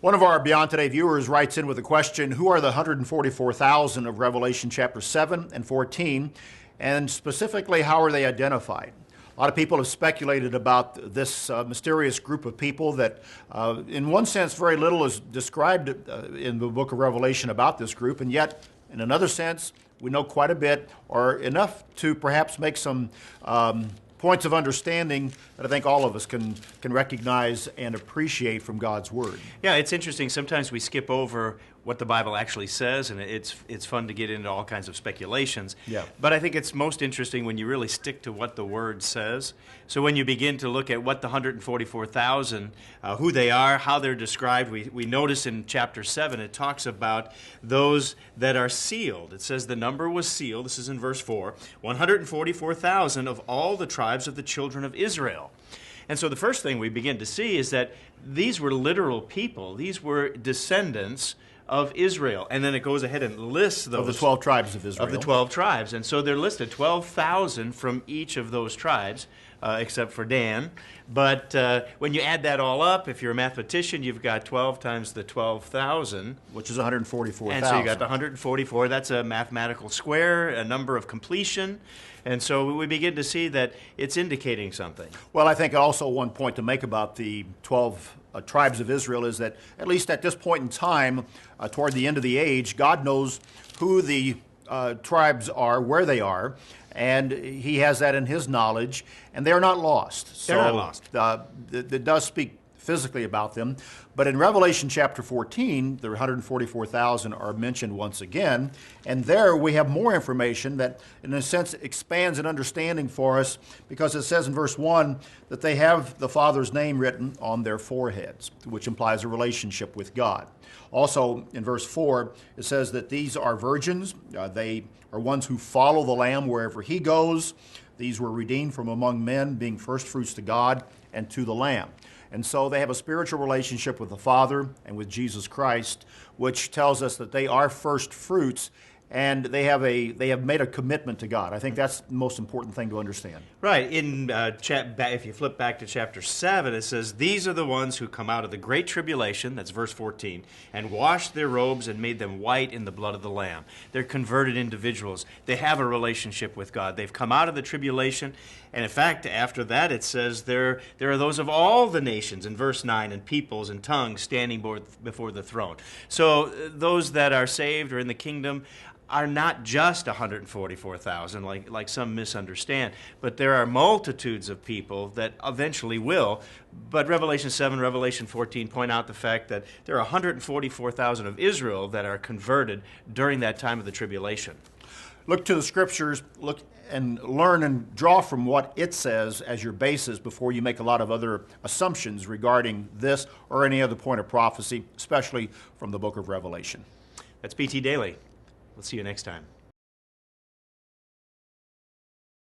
One of our Beyond Today viewers writes in with a question, who are the 144,000 of Revelation chapter 7 and 14, and specifically, how are they identified? A lot of people have speculated about this mysterious group of people that, in one sense, very little is described in the book of Revelation about this group, and yet, in another sense, we know quite a bit, or enough to perhaps make some points of understanding that I think all of us can recognize and appreciate from God's Word. Yeah, it's interesting. Sometimes we skip over what the Bible actually says, and it's fun to get into all kinds of speculations. Yeah. But I think it's most interesting when you really stick to what the Word says. So when you begin to look at what the 144,000, who they are, how they're described, we notice in chapter 7 it talks about those that are sealed. It says the number was sealed, this is in verse 4, 144,000 of all the tribes of the children of Israel. And so the first thing we begin to see is that these were literal people. These were descendants of Israel. And then it goes ahead and lists those. Of the 12 tribes of Israel. Of the 12 tribes. And so they're listed, 12,000 from each of those tribes, except for Dan. But when you add that all up, if you're a mathematician, you've got 12 times the 12,000. Which is 144,000. And so you got the 144. That's a mathematical square, a number of completion. And so we begin to see that it's indicating something. Well, I think also one point to make about the 12 tribes of Israel is that, at least at this point in time, toward the end of the age, God knows who the tribes are, where they are, and He has that in His knowledge, and they're not lost. They're not lost. It does speak physically about them. But in Revelation chapter 14, the 144,000 are mentioned once again, and there we have more information that, in a sense, expands an understanding for us, because it says in verse 1 that they have the Father's name written on their foreheads, which implies a relationship with God. Also, in verse 4, it says that these are virgins. They are ones who follow the Lamb wherever He goes. These were redeemed from among men, being first fruits to God and to the Lamb. And so they have a spiritual relationship with the Father and with Jesus Christ, which tells us that they are first fruits, and they have made a commitment to God. I think that's the most important thing to understand. Right. If you flip back to chapter 7, it says, these are the ones who come out of the great tribulation, that's verse 14, and washed their robes and made them white in the blood of the Lamb. They're converted individuals. They have a relationship with God. They've come out of the tribulation, and in fact, after that, it says there are those of all the nations, in verse 9, and peoples and tongues standing before the throne. So those that are saved or in the kingdom are not just 144,000, like some misunderstand, but there are multitudes of people that eventually will. But Revelation 7, Revelation 14 point out the fact that there are 144,000 of Israel that are converted during that time of the tribulation. Look to the Scriptures, look and learn and draw from what it says as your basis before you make a lot of other assumptions regarding this or any other point of prophecy, especially from the book of Revelation. That's PT Daily. We'll see you next time.